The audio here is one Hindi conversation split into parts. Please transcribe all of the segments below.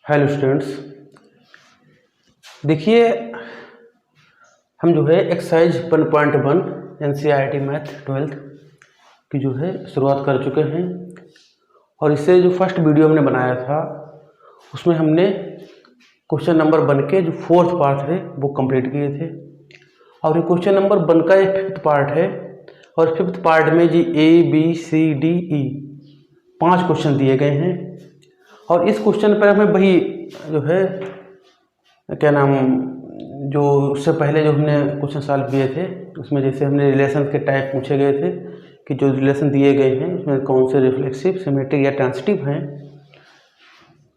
हेलो स्टूडेंट्स, देखिए हम जो है एक्सरसाइज 1.1 NCERT मैथ 12th की जो है शुरुआत कर चुके हैं। और इससे जो फर्स्ट वीडियो हमने बनाया था उसमें हमने क्वेश्चन नंबर 1 के जो फोर्थ पार्ट है वो कंप्लीट किए थे। और ये क्वेश्चन नंबर 1 का ये फिफ्थ पार्ट है। और फिफ्थ पार्ट में जी ABCDE 5 क्वेश्चन दिए गए हैं। और इस क्वेश्चन पर हमें वही जो है क्या नाम जो उससे पहले जो हमने क्वेश्चन सॉल्व किए थे उसमें जैसे हमने रिलेशन के टाइप पूछे गए थे कि जो रिलेशन दिए गए हैं उसमें कौन से रिफ्लेक्सिव, सिमेट्रिक या ट्रांजिटिव हैं।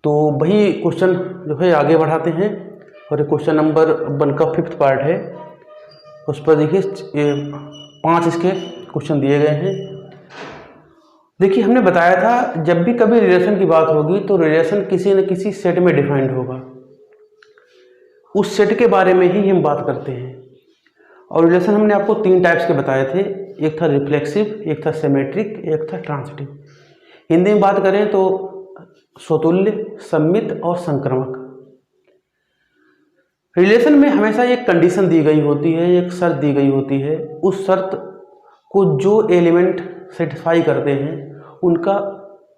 तो वही क्वेश्चन जो है आगे बढ़ाते हैं। और ये क्वेश्चन नंबर 1 का फिफ्थ पार्ट है। उस पर देखिए 5 इसके क्वेश्चन दिए गए हैं। देखिए हमने बताया था जब भी कभी रिलेशन की बात होगी तो रिलेशन किसी न किसी सेट में डिफाइंड होगा। उस सेट के बारे में ही हम बात करते हैं। और रिलेशन हमने आपको 3 टाइप्स के बताए थे, एक था रिफ्लेक्सिव, एक था सिमेट्रिक, एक था ट्रांजिटिव। हिंदी में बात करें तो स्वतुल्य, सममित और संक्रामक। रिलेशन में हमेशा एक कंडीशन दी गई होती है, एक शर्त दी गई होती है। उस शर्त को जो एलिमेंट सेटिस्फाई करते हैं उनका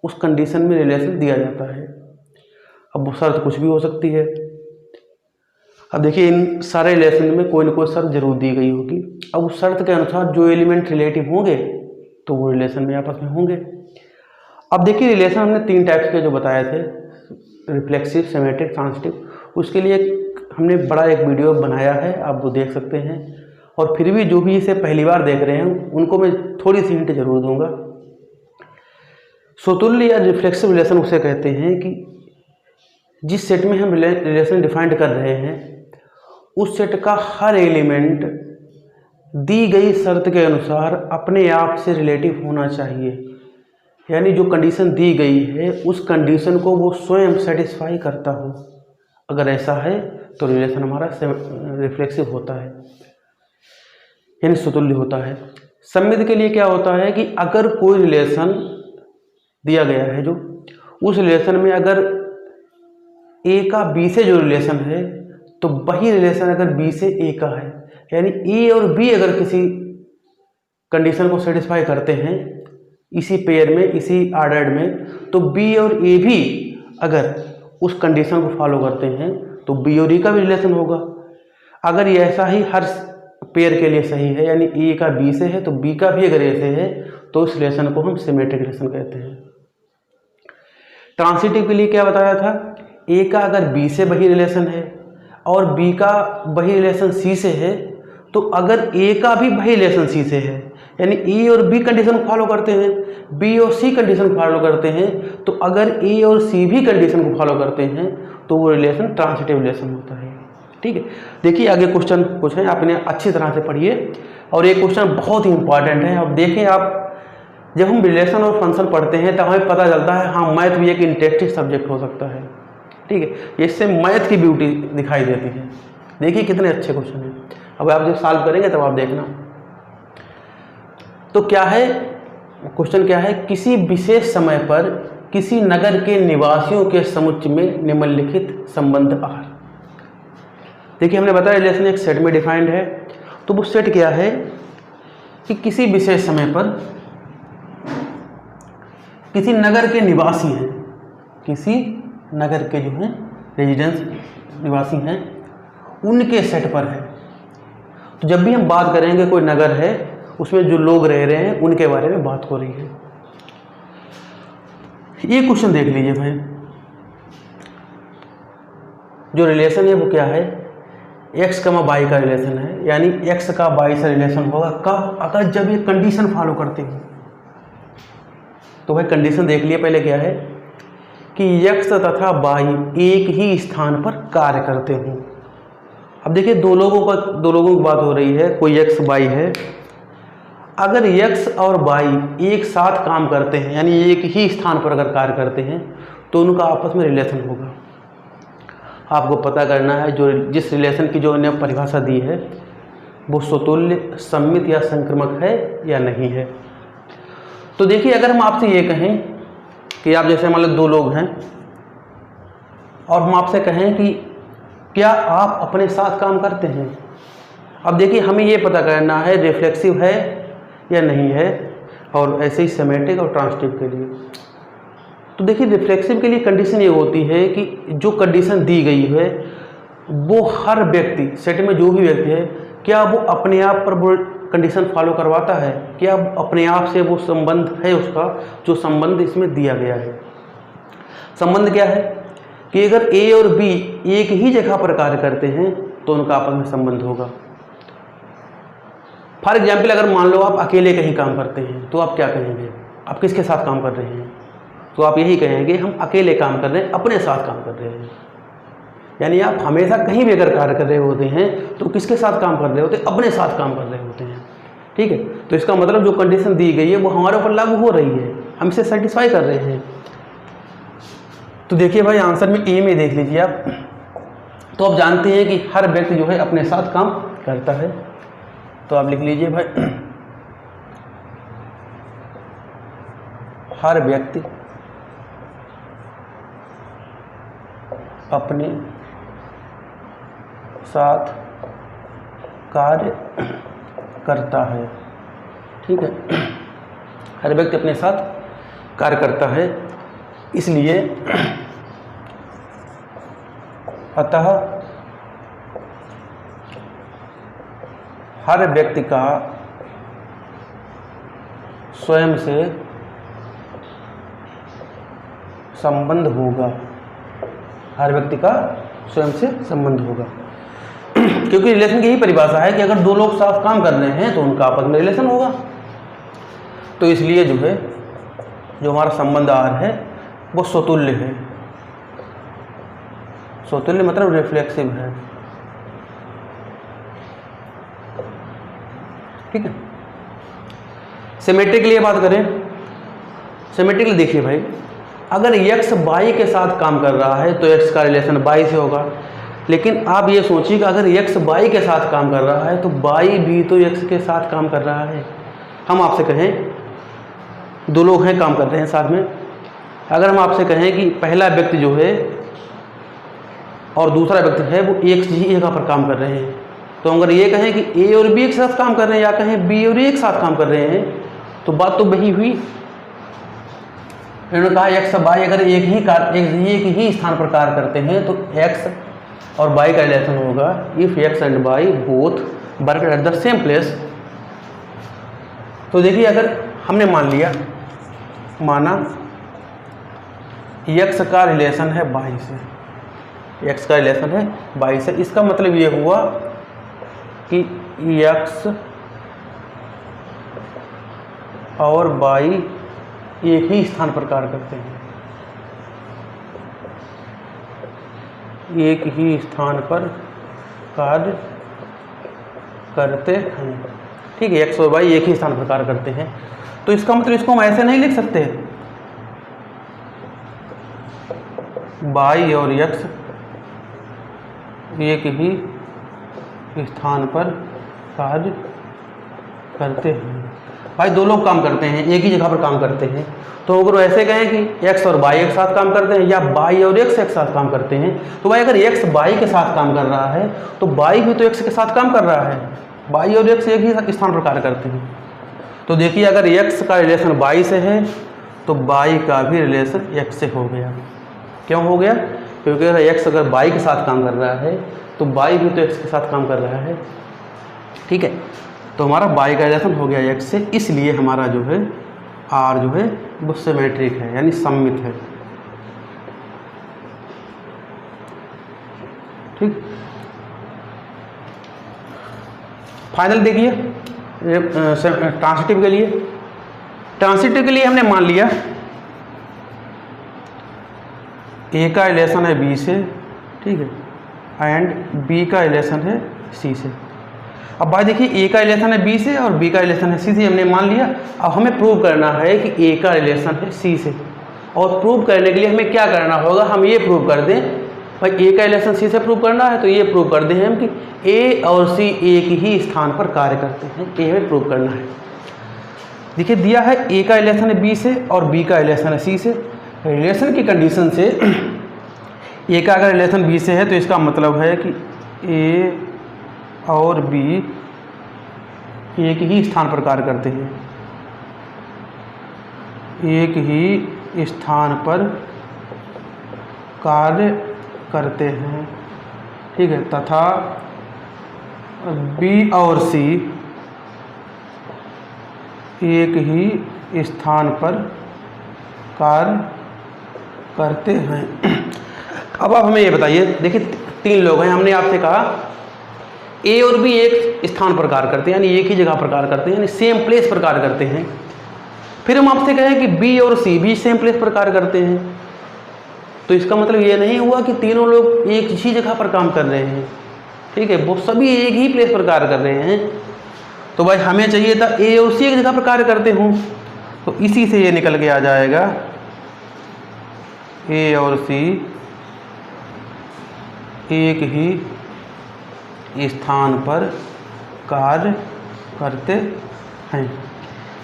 उस कंडीशन में रिलेशन दिया जाता है। अब वो शर्त कुछ भी हो सकती है। अब देखिए इन सारे रिलेशन में कोई ना कोई शर्त जरूर दी गई होगी। अब उस शर्त के अनुसार जो एलिमेंट रिलेटिव होंगे तो वो रिलेशन में आपस में होंगे। अब देखिए रिलेशन हमने 3 टाइप्स के जो बताए थे, रिफ्लेक्सिव, सिमेट्रिक, ट्रांजिटिव। उसके लिए हमने बड़ा एक वीडियो बनाया है, आप वो देख सकते हैं। और फिर भी जो भी इसे पहली बार देख रहे हैं उनको मैं थोड़ी सी हिंट जरूर दूंगा। स्वतुल्य या रिफ्लेक्सिव रिलेशन उसे कहते हैं कि जिस सेट में हम रिलेशन डिफाइंड कर रहे हैं उस सेट का हर एलिमेंट दी गई शर्त के अनुसार अपने आप से रिलेटिव होना चाहिए। यानी जो कंडीशन दी गई है उस कंडीशन को वो स्वयं सेटिस्फाई करता हो। अगर ऐसा है तो रिलेशन हमारा रिफ्लेक्सिव होता है, यानी स्वतुल्य होता है। सममित के लिए क्या होता है कि अगर कोई रिलेशन दिया गया है, जो उस रिलेशन में अगर ए का बी से जो रिलेशन है तो वही रिलेशन अगर बी से ए का है, यानी ए और बी अगर किसी कंडीशन को सेटिस्फाई करते हैं इसी पेयर में, इसी आर्डर में, तो बी और ए भी अगर उस कंडीशन को फॉलो करते हैं तो बी और ई का भी रिलेशन होगा। अगर ये ऐसा ही हर पेयर के लिए सही है, यानी ए का बी से है तो बी का भी अगर ऐसे है तो इस रिलेशन को हम सिमेट्रिक रिलेशन कहते हैं। ट्रांजिटिव के लिए क्या बताया था, ए का अगर बी से वही रिलेशन है और बी का वही रिलेशन सी से है, तो अगर ए का भी वही रिलेशन सी से है, यानी ए और बी कंडीशन को फॉलो करते हैं, बी और सी कंडीशन को फॉलो करते हैं, तो अगर ए और सी भी कंडीशन को फॉलो करते हैं तो वो रिलेशन ट्रांजिटिव रिलेशन होता है। ठीक है, देखिए आगे क्वेश्चन कुछ है, आपने अच्छी तरह से पढ़िए। और ये क्वेश्चन बहुत ही इंपॉर्टेंट है। अब देखें आप, जब हम रिलेशन और फंक्शन पढ़ते हैं तब हमें पता चलता है हाँ मैथ भी एक इंटरेस्टिंग सब्जेक्ट हो सकता है। ठीक है, इससे मैथ की ब्यूटी दिखाई देती है। देखिए कितने अच्छे क्वेश्चन हैं। अब आप जब सॉल्व करेंगे तब आप देखना। तो क्या है क्वेश्चन, क्या है, किसी विशेष समय पर किसी नगर के निवासियों के समुच्चय में निम्नलिखित संबंध आहार। देखिए हमने बताया रिलेशन एक सेट में डिफाइंड है। तो वो सेट क्या है कि किसी विशेष समय पर किसी नगर के निवासी हैं, किसी नगर के जो हैं रेजिडेंस निवासी हैं, उनके सेट पर है। तो जब भी हम बात करेंगे कोई नगर है उसमें जो लोग रह रहे हैं उनके बारे में बात हो रही है। ये क्वेश्चन देख लीजिए भाई, जो रिलेशन है वो क्या है, एक्स कमा वाई का रिलेशन है, यानी एक्स का वाई से रिलेशन होगा कब, अगर जब ये कंडीशन फॉलो करते हो। तो भाई कंडीशन देख लिए पहले, क्या है कि एक्स तथा वाई एक ही स्थान पर कार्य करते हो। अब देखिए दो लोगों की बात हो रही है, कोई एक्स वाई है। अगर एक्स और वाई एक साथ काम करते हैं, यानी एक ही स्थान पर अगर कार्य करते हैं, तो उनका आपस में रिलेशन होगा। आपको पता करना है जो जिस रिलेशन की जो इन्हें परिभाषा दी है वो स्वतुल्य, सममित या संक्रामक है या नहीं है। तो देखिए अगर हम आपसे ये कहें कि आप जैसे मान लो 2 लोग हैं और हम आपसे कहें कि क्या आप अपने साथ काम करते हैं। अब देखिए हमें ये पता करना है रिफ्लेक्सिव है या नहीं है, और ऐसे ही सेमेटिक और ट्रांसिटिव के लिए। तो देखिए रिफ्लेक्सिव के लिए कंडीशन ये होती है कि जो कंडीशन दी गई है वो हर व्यक्ति, सेट में जो भी व्यक्ति है, क्या वो अपने आप पर वो कंडीशन फॉलो करवाता है, क्या अपने आप से वो संबंध है उसका, जो संबंध इसमें दिया गया है। संबंध क्या है कि अगर ए और बी एक ही जगह पर कार्य करते हैं तो उनका आपस में संबंध होगा। फॉर एग्जाम्पल, अगर मान लो आप अकेले कहीं काम करते हैं तो आप क्या कहेंगे, आप किसके साथ काम कर रहे हैं, तो आप यही कहेंगे हम अकेले काम कर रहे हैं, अपने साथ काम कर रहे हैं। यानी आप हमेशा कहीं भी अगर कार्य कर रहे होते हैं तो किसके साथ काम कर रहे होते हैं, अपने साथ काम कर रहे होते हैं। ठीक है, तो इसका मतलब जो कंडीशन दी गई है वो हमारे ऊपर लागू हो रही है, हम इसे सेटिस्फाई कर रहे हैं। तो देखिए भाई आंसर में ए में देख लीजिए आप, तो आप जानते हैं कि हर व्यक्ति जो है अपने साथ काम करता है। तो आप लिख लीजिए भाई हर व्यक्ति अपने साथ कार्य करता है। ठीक है, हर व्यक्ति अपने साथ कार्य करता है, इसलिए अतः हर व्यक्ति का स्वयं से संबंध होगा, हर व्यक्ति का स्वयं से संबंध होगा। क्योंकि रिलेशन की यही परिभाषा है कि अगर दो लोग साथ काम कर रहे हैं तो उनका आपस में रिलेशन होगा। तो इसलिए जो है जो हमारा संबंध आर है वो स्वतुल्य है। स्वतुल्य मतलब रिफ्लेक्सिव है। ठीक है, सिमेट्रिक के लिए बात करें, सिमेट्रिक देखिए भाई, अगर x y के साथ काम कर रहा है तो x का रिलेशन y से होगा। लेकिन आप ये सोचिए कि अगर x y के साथ काम कर रहा है तो y भी तो x के साथ काम कर रहा है। हम आपसे कहें दो लोग हैं काम कर रहे हैं साथ में, अगर हम आपसे कहें कि पहला व्यक्ति जो है और दूसरा व्यक्ति है वो एक ही जगह पर काम कर रहे हैं, तो अगर ये कहें कि a और b एक साथ काम कर रहे हैं या कहें b और a एक साथ काम कर रहे हैं तो बात तो वही हुई। इन्होंने कहा x y अगर एक ही स्थान पर कार्य करते हैं तो x और y का रिलेशन होगा if x and y both work at the same place. तो देखिए अगर हमने मान लिया, माना x का रिलेशन है y से, x का रिलेशन है y से, इसका मतलब ये हुआ कि x और y एक ही स्थान पर कार्य करते हैं, एक ही स्थान पर कार्य करते हैं। ठीक है, x और y एक ही स्थान पर कार्य करते हैं, तो इसका मतलब इसको हम ऐसे नहीं लिख सकते y और x एक ही स्थान पर कार्य करते हैं। भाई दो लोग काम करते हैं, एक ही जगह पर काम करते हैं, तो अगर ऐसे कहें कि x और y एक साथ काम करते हैं या y और x एक साथ काम करते हैं, तो भाई अगर x y के साथ काम कर रहा है तो y भी तो x के साथ काम कर रहा है, y और x एक ही स्थान पर कार्य करते हैं। तो देखिए अगर x का रिलेशन y से है तो y का भी रिलेशन x से हो गया। क्यों हो गया? क्योंकि अगर x अगर y के साथ काम कर रहा है तो y भी तो x के साथ काम कर रहा है। ठीक है, तो हमारा y का रिलेशन हो गया x से, इसलिए हमारा जो है r जो है वो सिमेट्रिक है, यानी सममित है। ठीक, फाइनल देखिए ट्रांसिटिव के लिए। ट्रांसिटिव के लिए हमने मान लिया a का रिलेशन है b से, ठीक है, एंड b का रिलेशन है c से। अब भाई देखिए a का रिलेशन है b से और b का रिलेशन है c से, हमने मान लिया। अब हमें प्रूव करना है कि a का रिलेशन है c से, और प्रूव करने के लिए हमें क्या करना होगा, हम ये प्रूव कर दें भाई a का रिलेशन c से प्रूव करना है, तो ये प्रूव कर दें हम कि a और c एक ही स्थान पर कार्य करते हैं, ये हमें प्रूव करना है। देखिए दिया है a का रिलेशन है b से और b का रिलेशन है c से। रिलेशन की कंडीशन से ए का अगर रिलेशन बी से है तो इसका मतलब है कि ए और बी एक ही स्थान पर कार्य करते हैं, एक ही स्थान पर कार्य करते हैं, ठीक है, तथा बी और सी एक ही स्थान पर कार्य करते हैं। अब आप हमें ये बताइए, देखिए 3 लोग हैं, हमने आपसे कहा ए और बी एक स्थान पर कार्य करते हैं, यानी एक ही जगह पर कार्य करते हैं, यानी सेम प्लेस पर कार्य करते हैं। फिर हम आपसे कहें कि बी और सी भी सेम प्लेस पर कार्य करते हैं, तो इसका मतलब ये नहीं हुआ कि तीनों लोग एक ही जगह पर काम कर रहे हैं, ठीक है, वो सभी एक ही प्लेस पर कार्य कर रहे हैं। तो भाई हमें चाहिए था ए और सी एक जगह पर कार्य करते हों, तो इसी से ये निकल के आ जाएगा ए और सी एक ही स्थान पर कार्य करते हैं,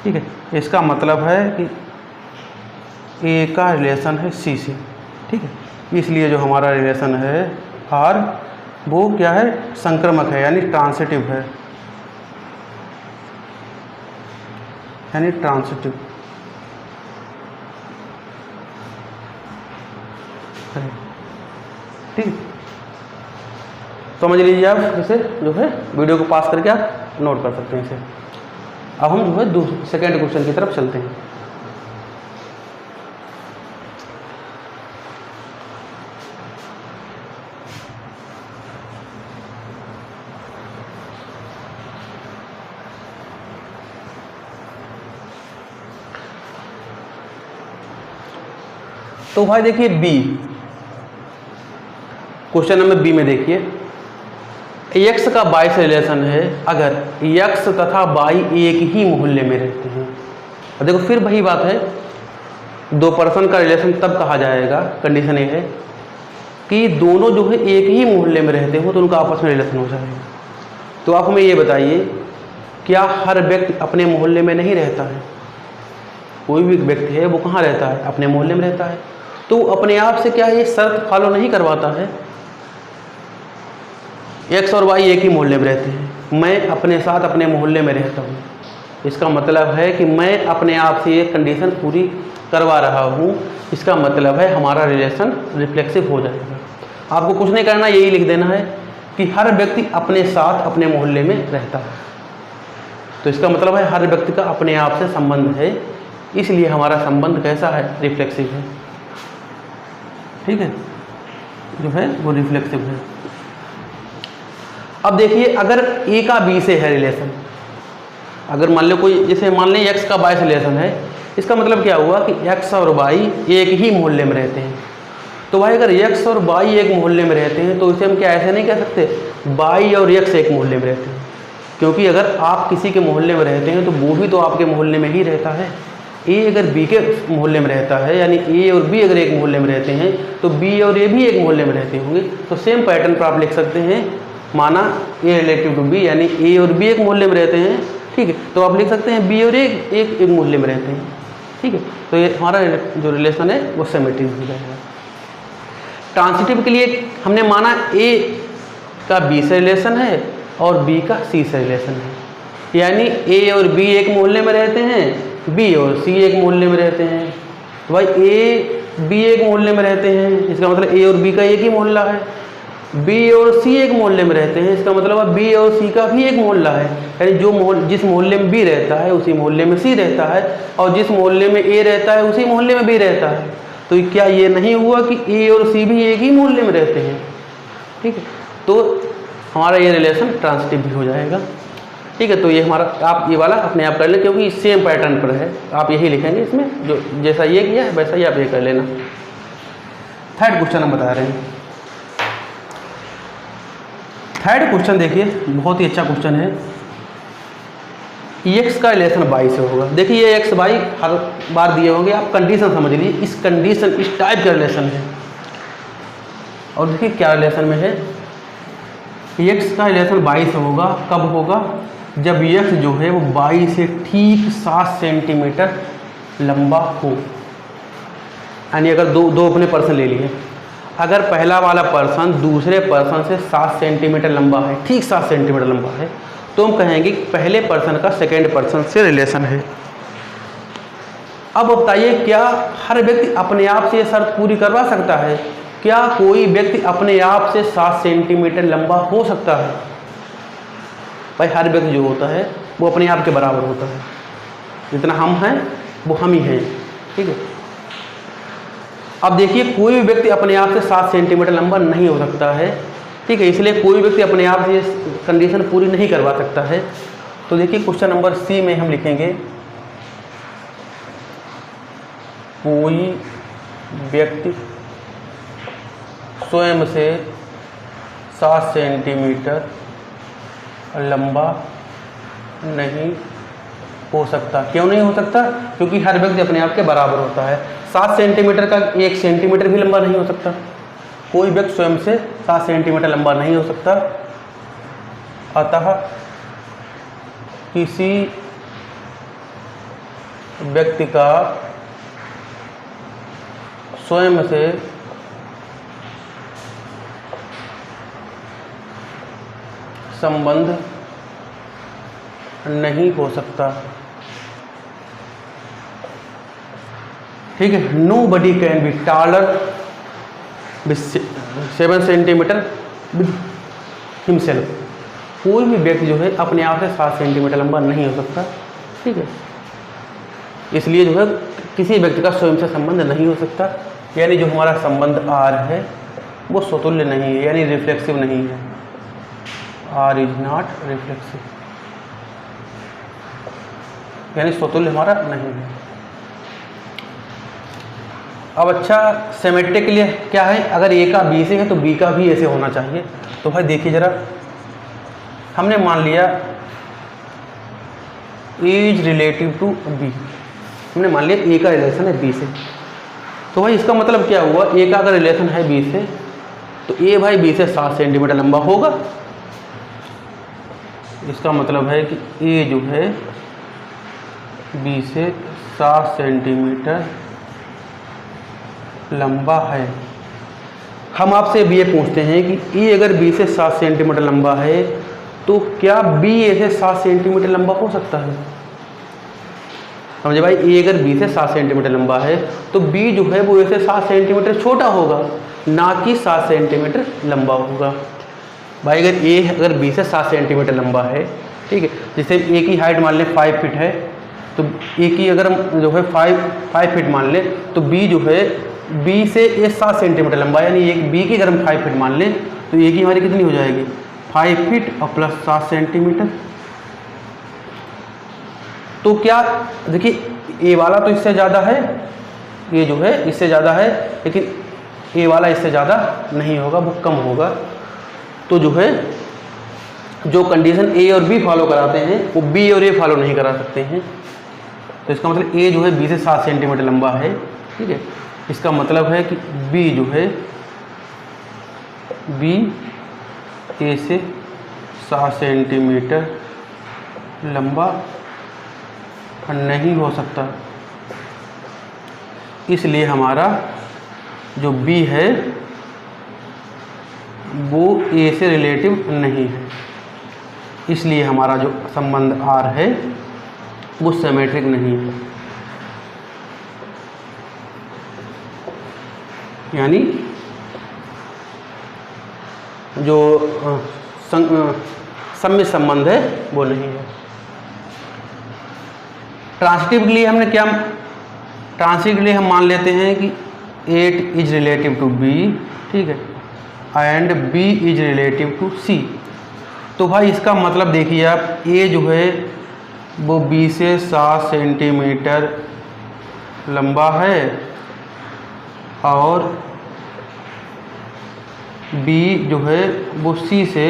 ठीक है। इसका मतलब है कि ए का रिलेशन है सी से, ठीक है, इसलिए जो हमारा रिलेशन है आर वो क्या है, संक्रमक है, यानी ट्रांसिटिव है, यानी ट्रांसिटिव। ठीक, समझ लीजिए आप, इसे जो है वीडियो को पास करके आप नोट कर सकते हैं इसे। अब हम जो है सेकेंड क्वेश्चन की तरफ चलते हैं। तो भाई देखिए बी, क्वेश्चन नंबर बी में देखिए x का y से रिलेशन है अगर x तथा y एक ही मोहल्ले में रहते हैं। और देखो फिर वही बात है, 2 पर्सन का रिलेशन तब कहा जाएगा, कंडीशन ये है कि दोनों जो है एक ही मोहल्ले में रहते हो तो उनका आपस में रिलेशन हो जाएगा। तो आप हमें ये बताइए, क्या हर व्यक्ति अपने मोहल्ले में नहीं रहता है? कोई भी व्यक्ति है वो कहाँ रहता है? अपने मोहल्ले में रहता है। तो अपने आप से क्या ये शर्त फॉलो नहीं करवाता है? एक्स और वाई एक ही मोहल्ले में रहते हैं, मैं अपने साथ अपने मोहल्ले में रहता हूँ, इसका मतलब है कि मैं अपने आप से ये कंडीशन पूरी करवा रहा हूँ, इसका मतलब है हमारा रिलेशन रिफ्लेक्सिव हो जाएगा। आपको कुछ नहीं करना, यही लिख देना है कि हर व्यक्ति अपने साथ अपने मोहल्ले में रहता है। तो इसका मतलब है हर व्यक्ति का अपने आप से संबंध है, इसलिए हमारा संबंध कैसा है? रिफ्लेक्सिव है, ठीक है, जो है वो रिफ्लेक्सिव है। अब देखिए अगर ए का बी से है रिलेशन, अगर मान लो कोई, जैसे मान लें एक्स का वाई से रिलेशन है, इसका मतलब क्या हुआ कि एक्स और वाई एक ही मोहल्ले में रहते हैं। तो भाई अगर एक्स और वाई एक मोहल्ले में रहते हैं तो इसे हम क्या ऐसे नहीं कह सकते वाई और एक्स एक मोहल्ले में रहते हैं, क्योंकि अगर आप किसी के मोहल्ले में रहते हैं तो वो भी तो आपके मोहल्ले में ही रहता है। ए अगर बी के मोहल्ले में रहता है, यानी ए और बी अगर एक मोहल्ले में रहते हैं तो बी और ए भी एक मोहल्ले में रहते होंगे। तो सेम पैटर्न पर आप लिख सकते हैं, माना ए रिलेटिव टू बी, यानी ए और बी एक मोहल्ले में रहते हैं, ठीक है, तो आप लिख सकते हैं बी और ए एक मोहल्ले में रहते हैं, ठीक है। तो ये हमारा जो रिलेशन है वो सिमेट्रिक हो जाएगा। ट्रांसिटिव के लिए हमने माना ए का बी से रिलेशन है और बी का सी से रिलेशन है, यानी ए और बी एक मोहल्ले में रहते हैं, बी और सी एक मोहल्ले में रहते हैं। तो भाई ए बी एक मोहल्ले में रहते हैं, इसका मतलब ए और बी का एक ही मोहल्ला है। बी और सी एक मोहल्ले में रहते हैं, इसका मतलब है बी और सी का भी एक मोहल्ला है, यानी जिस मोहल्ले में बी रहता है उसी मोहल्ले में सी रहता है, और जिस मोहल्ले में ए रहता है उसी मोहल्ले में बी रहता है। तो क्या ये नहीं हुआ कि ए और सी भी एक ही मोहल्ले में रहते हैं, ठीक है। तो हमारा ये रिलेशन ट्रांसिटिव भी हो जाएगा, ठीक है। तो ये हमारा, आप ये वाला अपने आप कर लें क्योंकि सेम पैटर्न पर है, आप यही लिखेंगे इसमें, जो जैसा ये किया है वैसा ही आप ये कर लेना। थर्ड क्वेश्चन हम बता रहे हैं। थर्ड क्वेश्चन देखिए बहुत ही अच्छा क्वेश्चन है। एक्स का रिलेशन वाई से होगा। देखिए ये एक्स वाई हर बार दिए होंगे, आप कंडीशन समझ लीजिए, इस कंडीशन इस टाइप का रिलेशन है। और देखिए क्या रिलेशन में है, एक्स का रिलेशन वाई से होगा। कब होगा? जब एक्स जो है वो वाई से ठीक 7 सेंटीमीटर लंबा हो, यानी अगर दो अपने पर्सन ले लिए। अगर पहला वाला पर्सन दूसरे पर्सन से 7 सेंटीमीटर लंबा है, ठीक 7 सेंटीमीटर लंबा है, तो हम कहेंगे कि पहले पर्सन का सेकेंड पर्सन से रिलेशन है। अब बताइए, क्या हर व्यक्ति अपने आप से ये शर्त पूरी करवा सकता है? क्या कोई व्यक्ति अपने आप से 7 सेंटीमीटर लंबा हो सकता है? भाई हर व्यक्ति जो होता है वो अपने आप के बराबर होता है, जितना हम हैं वो हम ही हैं, ठीक है। अब देखिए, कोई भी व्यक्ति अपने आप से 7 सेंटीमीटर लंबा नहीं हो सकता है, ठीक है, इसलिए कोई व्यक्ति अपने आप से कंडीशन पूरी नहीं करवा सकता है। तो देखिए क्वेश्चन नंबर सी में हम लिखेंगे, कोई व्यक्ति स्वयं से 7 सेंटीमीटर लंबा नहीं हो सकता। क्यों नहीं हो सकता? क्योंकि हर व्यक्ति अपने आप के बराबर होता है। 7 सेंटीमीटर का 1 सेंटीमीटर भी लंबा नहीं हो सकता। कोई व्यक्ति स्वयं से 7 सेंटीमीटर लंबा नहीं हो सकता। अतः किसी व्यक्ति का स्वयं से संबंध नहीं हो सकता, ठीक है। Nobody can be taller with 7 centimetre with himself. कोई भी व्यक्ति जो है अपने आप से 7 सेंटीमीटर लंबा नहीं हो सकता, ठीक है। इसलिए जो है किसी व्यक्ति का स्वयं से संबंध नहीं हो सकता, यानी जो हमारा संबंध आर है वो स्वतुल्य नहीं है, यानी रिफ्लेक्सिव नहीं है। आर इज नॉट रिफ्लेक्सिव, यानी स्वतुल्य हमारा नहीं है। अब अच्छा, सिमेट्रिक के लिए क्या है? अगर ए का बी से है तो बी का भी ऐसे होना चाहिए। तो भाई देखिए जरा, हमने मान लिया ए इज रिलेटिव टू बी, हमने मान लिया ए का रिलेशन है बी से। तो भाई इसका मतलब क्या हुआ? ए का अगर रिलेशन है बी से तो ए भाई बी से 7 सेंटीमीटर लंबा होगा। इसका मतलब है कि ए जो है बी से 7 सेंटीमीटर लंबा है। हम आपसे अब ये पूछते हैं कि ए अगर बी से 7 सेंटीमीटर लंबा है तो क्या बी ए से 7 सेंटीमीटर लंबा हो सकता है? समझे भाई, ए अगर बी से 7 सेंटीमीटर लंबा है तो बी जो है वो ए से 7 सेंटीमीटर छोटा होगा, ना कि 7 सेंटीमीटर लंबा होगा। भाई अगर बी से 7 सेंटीमीटर लंबा है, ठीक है, जैसे ए की हाइट मान लें 5 फीट है, तो ए की अगर जो है 5 फीट मान लें तो बी जो है बी से ए 7 सेंटीमीटर लंबा, यानी एक बी की अगर हम 5 फीट मान लें तो ए की हमारी कितनी हो जाएगी? 5 फीट और प्लस 7 सेंटीमीटर। तो क्या देखिए, ए वाला तो इससे ज़्यादा है, ये जो है इससे ज़्यादा है, लेकिन ए वाला इससे ज़्यादा नहीं होगा, वो कम होगा। तो जो है जो कंडीशन ए और बी फॉलो कराते हैं वो बी और ए फॉलो नहीं करा सकते हैं। तो इसका मतलब ए जो है बी से 7 सेंटीमीटर लंबा है, ठीक है। इसका मतलब है कि बी जो है बी ए से 7 सेंटीमीटर लंबा नहीं हो सकता। इसलिए हमारा जो बी है वो ए से रिलेटिव नहीं है, इसलिए हमारा जो संबंध आर है वो सिमेट्रिक नहीं है। यानी जो सममित संबंध है वो नहीं है। ट्रांसिटिव के लिए हमने क्या, ट्रांसिटिव के लिए हम मान लेते हैं कि 8 इज रिलेटिव टू बी, ठीक है, and B is relative to C. तो भाई इसका मतलब देखिए आप, ए जो है वो बी से 7 सेंटीमीटर लंबा है और बी जो है वो सी से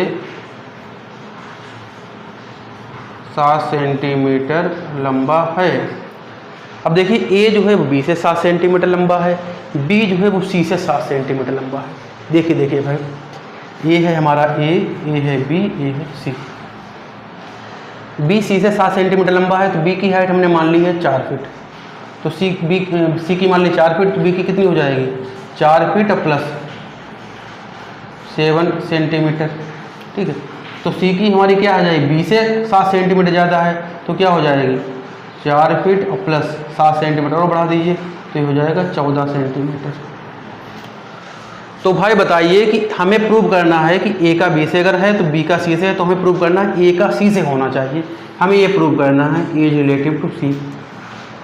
7 सेंटीमीटर लंबा है। अब देखिए, ए जो है वो बी से 7 सेंटीमीटर लंबा है, बी जो है वो सी से 7 सेंटीमीटर लंबा है। देखिए भाई, ये है हमारा ए है बी, ए है सी। बी सी से 7 सेंटीमीटर लंबा है तो बी की हाइट हमने मान ली है 4 फीट, तो सी की मान ली 4 फीट, तो बी की कितनी हो जाएगी? 4 फीट और प्लस 7 सेंटीमीटर। ठीक है, तो सी की हमारी क्या आ जाएगी, बी से 7 सेंटीमीटर ज़्यादा है तो क्या हो जाएगी 4 फीट और प्लस 7 सेंटीमीटर और बढ़ा दीजिए तो ये हो जाएगा 14 सेंटीमीटर। तो भाई बताइए कि हमें प्रूव करना है कि ए का बी से अगर है तो बी का सी से है, तो हमें प्रूव करना है ए का सी से होना चाहिए। हमें ये प्रूव करना है ए इज रिलेटिव टू सी।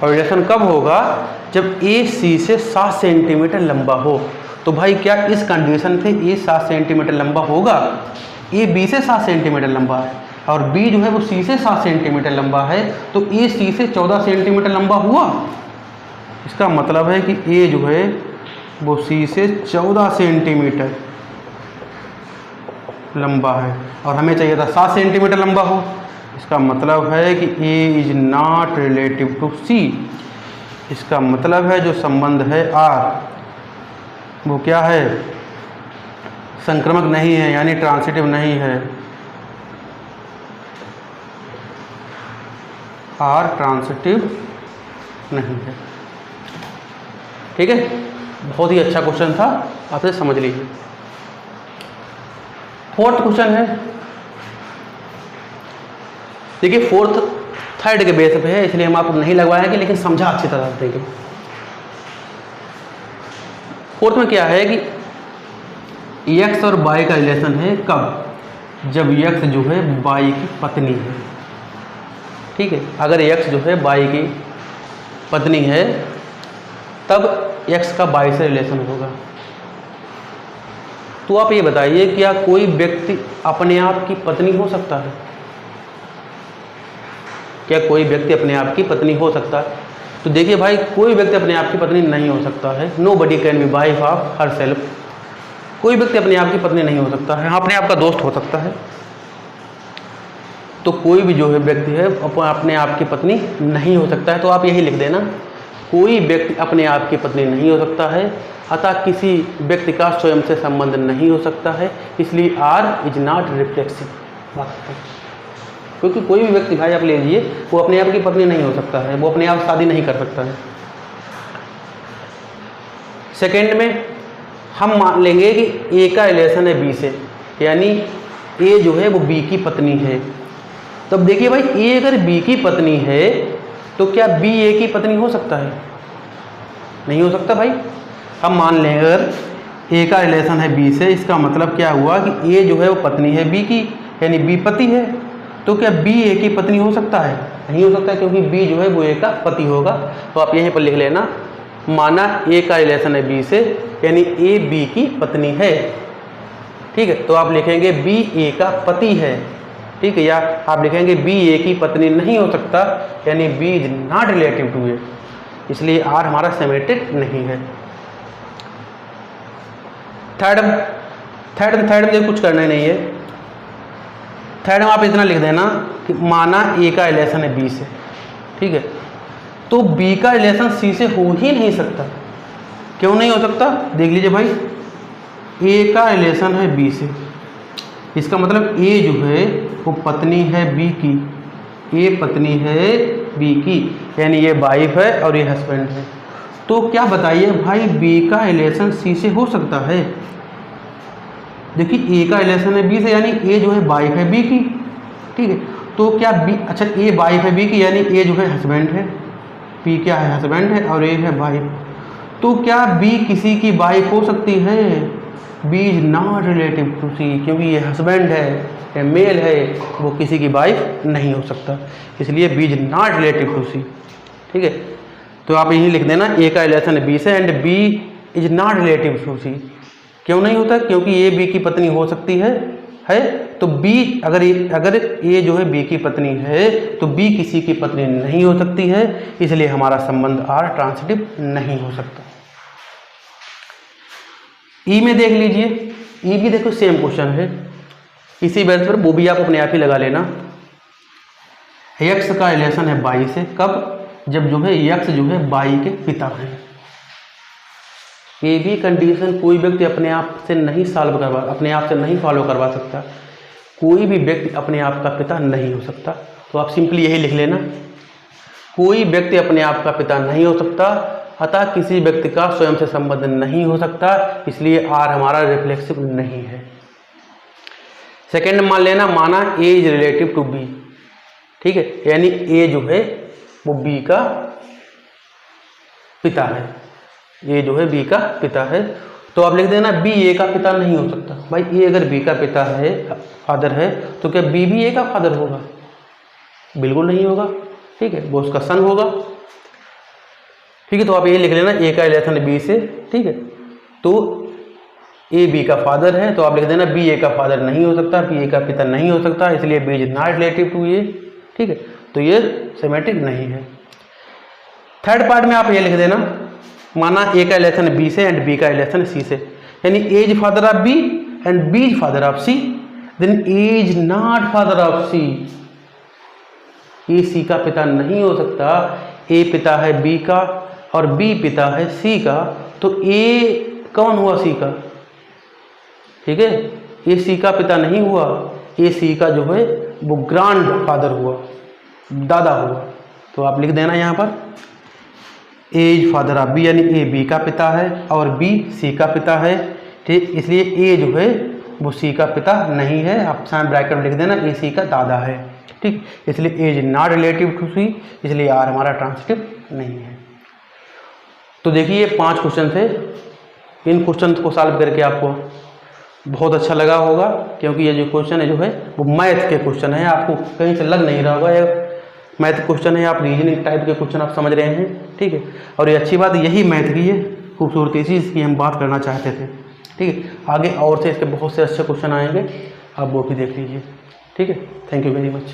और रिलेशन कब होगा, जब ए सी से 7 सेंटीमीटर लंबा हो। तो भाई क्या इस कंडीशन से ए 7 सेंटीमीटर लंबा होगा, ए बी से 7 सेंटीमीटर लंबा है और बी जो है वो सी से 7 सेंटीमीटर लंबा है, तो ए सी से 14 सेंटीमीटर लंबा हुआ। इसका मतलब है कि ए जो है वो सी से 14 सेंटीमीटर लंबा है और हमें चाहिए था 7 सेंटीमीटर लंबा हो। इसका मतलब है कि ए इज नॉट रिलेटिव टू सी। इसका मतलब है जो संबंध है आर वो क्या है, संक्रमक नहीं है, यानी ट्रांसिटिव नहीं है। आर ट्रांसिटिव नहीं है। ठीक है, बहुत ही अच्छा क्वेश्चन था, आप इसे समझ लीजिए। फोर्थ क्वेश्चन है, देखिए फोर्थ थर्ड के बेस पे है इसलिए हम आपको नहीं लगवाएंगे, लेकिन समझा अच्छी तरह से देंगे। फोर्थ में क्या है कि एक्स और वाई का रिलेशन है कब, जब एक्स जो है वाई की पत्नी है। ठीक है, अगर एक्स जो है वाई की पत्नी है तब एक्स का वाई से रिलेशन होगा। तो आप ये बताइए क्या कोई व्यक्ति अपने आप की पत्नी हो सकता है, क्या कोई व्यक्ति अपने आप की पत्नी हो सकता है? तो देखिए भाई, कोई व्यक्ति अपने आप की पत्नी नहीं हो सकता है। Nobody can be wife of herself. कोई व्यक्ति अपने आप की पत्नी नहीं हो सकता है, अपने आप का दोस्त हो सकता है। तो कोई भी जो है व्यक्ति है अपने आप की पत्नी नहीं हो सकता है। तो आप यही लिख देना, कोई व्यक्ति अपने आप की पत्नी नहीं हो सकता है, अतः किसी व्यक्ति का स्वयं से संबंध नहीं हो सकता है, इसलिए आर इज नॉट रिफ्लेक्सिव। क्योंकि कोई भी व्यक्ति भाई आप ले लीजिए वो अपने आप की पत्नी नहीं हो सकता है, वो अपने आप शादी नहीं कर सकता है। सेकेंड में हम मान लेंगे कि ए का रिलेशन है बी से, यानी ए जो है वो बी की पत्नी है। तो अब देखिए भाई, ए अगर बी की पत्नी है तो क्या बी ए की पत्नी हो सकता है? नहीं हो सकता भाई। हम मान लें अगर ए का रिलेशन है बी से, इसका मतलब क्या हुआ कि ए जो है वो पत्नी है बी की, यानी बी पति है। तो क्या बी ए की पत्नी हो सकता है? नहीं हो सकता, क्योंकि बी जो है वो ए का पति होगा। तो आप यहीं पर लिख लेना, माना ए का रिलेशन है बी से, यानी ए बी की पत्नी है। ठीक है, तो आप लिखेंगे बी ए का पति है। ठीक है, या आप लिखेंगे बी ए की पत्नी नहीं हो सकता, यानी B is not relative to A, इसलिए आर हमारा सिमेट्रिक नहीं है। थर्ड में कुछ करना ही नहीं है। थर्ड में आप इतना लिख देना कि माना ए का रिलेशन है बी से। ठीक है, तो बी का रिलेशन सी से हो ही नहीं सकता। क्यों नहीं हो सकता? देख लीजिए भाई, ए का रिलेशन है बी से, इसका मतलब ए जो है वो पत्नी है बी की, ए पत्नी है बी की, यानी ये वाइफ है और ये हस्बैंड है। तो क्या बताइए भाई, बी का रिलेशन सी से हो सकता है? देखिए ए का रिलेशन है बी से, यानी ए जो है वाइफ है बी की। ठीक है, तो क्या बी, अच्छा ए वाइफ है बी की, यानी ए जो है हस्बैंड है, बी क्या है हस्बैंड है और ए है वाइफ। तो क्या बी किसी की वाइफ हो सकती है? B is not relative to C, क्योंकि ये हस्बैंड है, ये मेल है, वो किसी की वाइफ नहीं हो सकता, इसलिए B is not relative to C. ठीक है, तो आप यही लिख देना, ए का रिलेशन है बी से and B is not relative to C. क्यों नहीं होता? क्योंकि ए बी की पत्नी हो सकती है। तो बी अगर ए जो है बी की पत्नी है तो बी किसी की पत्नी नहीं हो सकती है, इसलिए हमारा संबंध आर ट्रांसिटिव नहीं हो सकता। ई में देख लीजिए, ई भी देखो सेम क्वेश्चन है, इसी बेस पर वो भी आप अपने आप ही लगा लेना। एक्स का रिलेशन है वाई से, कब? जब जो है एक्स जो है वाई के पिता है। ये भी कंडीशन कोई व्यक्ति अपने आप से नहीं अपने आप से नहीं फॉलो करवा सकता। कोई भी व्यक्ति अपने आप का पिता नहीं हो सकता। तो आप सिंपली यही लिख लेना, कोई व्यक्ति अपने आप का पिता नहीं हो सकता, अतः किसी व्यक्ति का स्वयं से संबंध नहीं हो सकता, इसलिए आर हमारा रिफ्लेक्सिव नहीं है। सेकेंड मान लेना, माना ए इज रिलेटिव टू बी, ठीक है, यानी ए जो है वो बी का पिता है, ये जो है बी का पिता है। तो आप लिख देना बी ए का पिता नहीं हो सकता। भाई ए अगर बी का पिता है, फादर है, तो क्या बी भी ए का फादर होगा? बिल्कुल नहीं होगा, ठीक है, वो उसका सन होगा, ठीक है। तो आप ये लिख लेना ए का रिलेशन बी से, ठीक है। तो ए बी का फादर है, तो आप लिख देना बी ए का फादर नहीं हो सकता, बी ए का पिता नहीं हो सकता, इसलिए B is not relative to A, ठीक है। तो ये सिमेट्रिक नहीं है। थर्ड पार्ट में आप ये लिख देना, माना ए का रिलेशन बी से एंड बी का रिलेशन सी से, यानी A is father of B and B is father of C, then A is not father of C. A C का पिता नहीं हो सकता, ए पिता है बी का और बी पिता है सी का, तो ए कौन हुआ? सी का, ठीक है। ए सी का पिता नहीं हुआ, ए सी का जो है वो ग्रैंड फादर हुआ, दादा हुआ। तो आप लिख देना यहाँ पर ए इज फादर ऑफ बी, यानी ए बी का पिता है और बी सी का पिता है, ठीक। इसलिए ए जो है वो सी का पिता नहीं है, आप साइन ब्रैकेट में लिख देना ए सी का दादा है, ठीक। इसलिए ए इज नॉट रिलेटिव टू सी, इसलिए आर हमारा ट्रांसिटिव नहीं है। तो देखिए ये 5 क्वेश्चन थे। इन क्वेश्चन को सॉल्व करके आपको बहुत अच्छा लगा होगा, क्योंकि ये जो क्वेश्चन है जो है वो मैथ के क्वेश्चन है, आपको कहीं से लग नहीं रहा होगा ये मैथ क्वेश्चन है, आप रीजनिंग टाइप के क्वेश्चन आप समझ रहे हैं, ठीक है। और ये अच्छी बात यही मैथ की है खूबसूरती चीज़ की हम बात करना चाहते थे, ठीक है। आगे और से इसके बहुत से अच्छे क्वेश्चन आएंगे, आप वो भी देख लीजिए, ठीक है। Thank you very much.